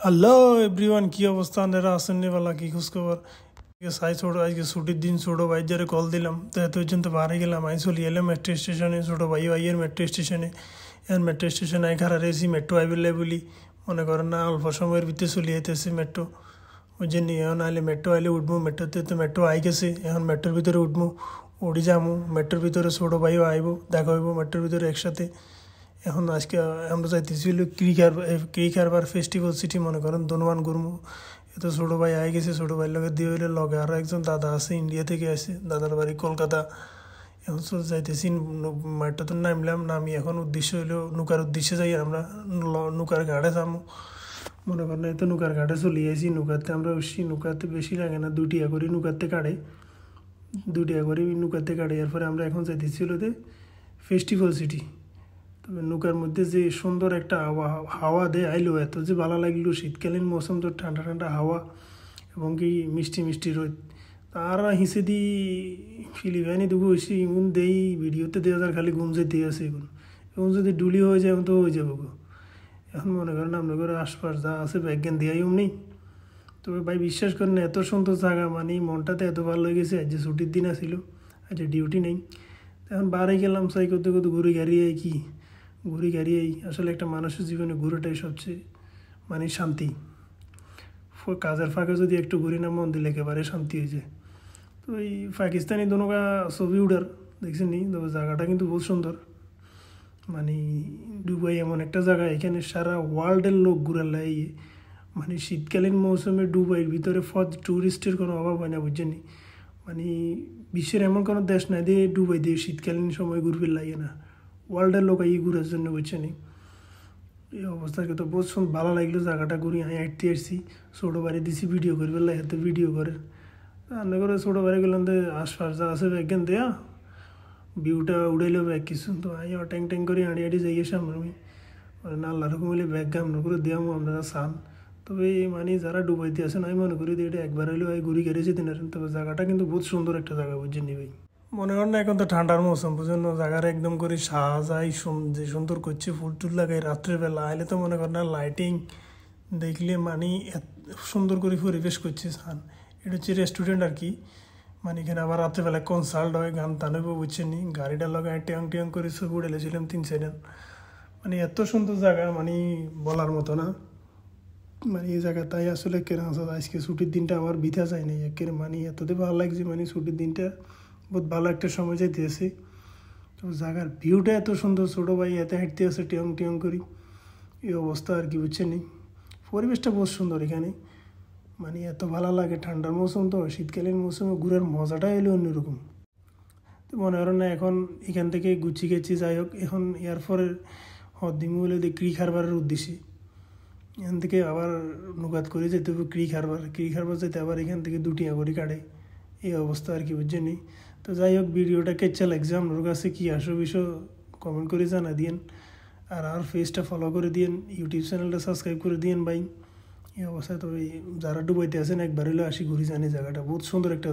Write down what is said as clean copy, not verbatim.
Hello everyone, কি অবস্থা? আপনারা আসেননি বলা কি খোঁজখবর? সাই ছোটো আজকে ছুটির দিন, ছোটো ভাই যারা কল দিলাম তো এত পর্যন্ত বাড়ি গেলাম। আমি চলি এলাম মেট্রো স্টেশনে, ছোটো ভাই আইয়ের মেট্রো স্টেশনে। এখন মেট্রো স্টেশনে আই খারা রয়েছি, মেট্রো আইবেলে বলি মনে করেন না অল্প সময়ের ভিতরে চলি আইতেছি মেট্রো। ওই জন্য এখন আইলে মেট্রো আইলে উঠবো, মেট্রোতে তো মেট্রো আই গেছে, এখন মেট্রোর ভিতরে উঠবো, উড়ি যাবো মেট্রোর ভিতরে। ছোটো ভাইও আইব, দেখা হইব মেট্রোর ভিতরে একসাথে। এখন আজকে আমরা যাইতেছি হলো ক্রিক হারবার ফেস্টিভ্যাল সিটি, মনে করেন ধনবান গুরমু। এত ছোটো ভাই আই গেছে, ছোটো ভাইয়ের লগে দিয়ে হইলে লগে আরও একজন দাদা আছে, ইন্ডিয়া থেকে আসে, দাদার বাড়ি কলকাতা। এখন চলে যাইতেছি মেট্রোতে নামলাম, নামি এখন উদ্দেশ্য হইলো নৌকার উদ্দেশ্যে যাই আমরা। নৌকার ঘাটে যাবো, মনে করেন এত নৌকার ঘাটে চলে আসি। নৌকাতে আমরা উঠছি, নৌকাতে বেশি লাগে না, 2 টিয়া করি নৌকাতে কাটে, 2 টিয়া করি নৌকাতে কাটে। এরপরে আমরা এখন যাইতেছি হলো ফেস্টিভ্যাল সিটি। তবে নৌকার মধ্যে যে সুন্দর একটা হাওয়া দেয় আইলো, এত যে ভালো লাগলো। শীতকালীন মৌসুম তো, ঠান্ডা ঠান্ডা হাওয়া এবং কি মিষ্টি মিষ্টি রোদ। আর হিসে দি ফিলিপাইনি দুগো হয়েছি এমন দেই, ভিডিওতে দেওয়া যার খালি ঘুম যেতে আছে। এখন যদি ডুলি হয়ে যায় এখন তো হয়ে যাবো গো। এখন মনে করেন আপনার ঘরে আশপাশ যা আছে ব্যাজ্ঞান দিয়াইও নেই। তবে ভাই বিশ্বাস করেন এত সুন্দর জায়গা, মানে মনটাতে এত ভালো হয়ে গেছে। আজ যে ছুটির দিন আসিল, আজ ডিউটি নেই, এখন বাড়ি গেলাম সাই করতে করতে ঘুরে গাড়িয়ে কি ঘুরি গাড়িয়েই। আসলে একটা মানুষের জীবনে ঘুরেটাই সবচেয়ে মানে শান্তি। কাজের ফাঁকে যদি একটু ঘুরি না, মন দিলে একেবারে শান্তি হয়ে যায়। তো এই পাকিস্তানি দোনোকা ছবি উঠার দেখছেন নি, তবে জায়গাটা কিন্তু বহুত সুন্দর। মানে দুবাই এমন একটা জায়গা, এখানে সারা ওয়ার্ল্ডের লোক ঘুরে লাই। মানে শীতকালীন মৌসুমে দুবাইয়ের ভিতরে ট্যুরিস্টের কোনো অভাব হয় না, বুঝছেন নি। মানে বিশ্বের এমন কোনো দেশ নাই দিয়ে দুবাই দিয়ে শীতকালীন সময় ঘুরবে লাগে না, ওয়ার্ল্ডের লোক এই ঘুরার জন্য, বুঝছেন নি। এই অবস্থাকে তো বহুত ভালো লাগলো জায়গাটা ঘুরি। আমি হাঁটতে আসছি, ছোটো বাড়ি দিছি ভিডিও করবে লাগে, হাতে ভিডিও করে রান্না করে। ছোটো বাড়ি গেলাম তো আশপাশ যা আছে ব্যাজ্ঞান দেয়া ভিউটা উড়াইলেও ব্যাগ কিছু। তো আমি ট্যাং ট্যাং করে হাঁটি হাঁটি যাই সামনে আমি, না আল্লাহ রকম হলে ব্যাগ আমরা করে দেওয়াম আপনারা চান। তবে মানে যারা ডুবাইতে আসেন আমি মনে করি এটা একবার হলেও এই ঘুরি গেড়ে যেতে পারেন। তবে জায়গাটা কিন্তু বহুত সুন্দর একটা জায়গা, বুঝছেন নি ভাই। মনে করেন না এখন তো ঠান্ডার মৌসুম, বুঝেন না, জায়গার একদম করে সাজাই যে সুন্দর করছে, ফুল টুল লাগাই রাত্রেবেলা আইলে তো মনে করেন না লাইটিং দেখলে মানে এত সুন্দর করে পরিবেশ করছে সান। এটা হচ্ছে রেস্টুরেন্ট আর কি। মানে এখানে আবার রাত্রেবেলায় কনসার্ট হয়, গান টান হইব, বুঝছেন নি। গাড়িটা লাগায় টিয়াং টিয়াং করে ছবি উঠেছিলাম 3-4 দিন। মানে এত সুন্দর জায়গা, মানে বলার মতো না। মানে এই জায়গা তাই আসলে কেনা আছে। আজকে ছুটির দিনটা আমার বিথা যায় নাই একের, মানে এতটাই ভালো লাগছে। মানে ছুটির দিনটা বহুত ভালো একটা সময় যাইতে আছে। তো জায়গার ভিউটা এত সুন্দর, ছোটো ভাই এতে হাঁটতে আছে টিয়ং টিয়ং করি, এই অবস্থা আর কি, বুঝছেন নি। পরিবেশটা বহুত সুন্দর এখানে, মানে এত ভালো লাগে। ঠান্ডার মৌসুম তো, শীতকালীন মৌসুমে ঘুরার মজাটা এলো অন্যরকম। তো মনে করেন না এখন এখান থেকে গুছি গেছি, যাই হোক এখন এরপরে হদিমু হলে ক্রিক হারবারের উদ্দেশ্যে। এখান থেকে আবার নৌকাত করে যেতে হবে ক্রিক হারবার যেতে আবার এখান থেকে 2টিয়া করে কাটে, এই অবস্থা আর কি, বুঝছেন নি। তো যাই হোক ভিডিওটা কেচ্ছা লাগছে আপনার কাছে, কি আসো বিষয় কমেন্ট করে জানা দিয়েন। আর ফেসটা ফলো করে দিয়েন, ইউটিউব চ্যানেলটা সাবস্ক্রাইব করে দিয়েন ভাই। এই অবস্থায় তবে যারা ডুবাইতে আছেন একবার হলে আসি ঘুরি জানি, জায়গাটা বহুত সুন্দর একটা।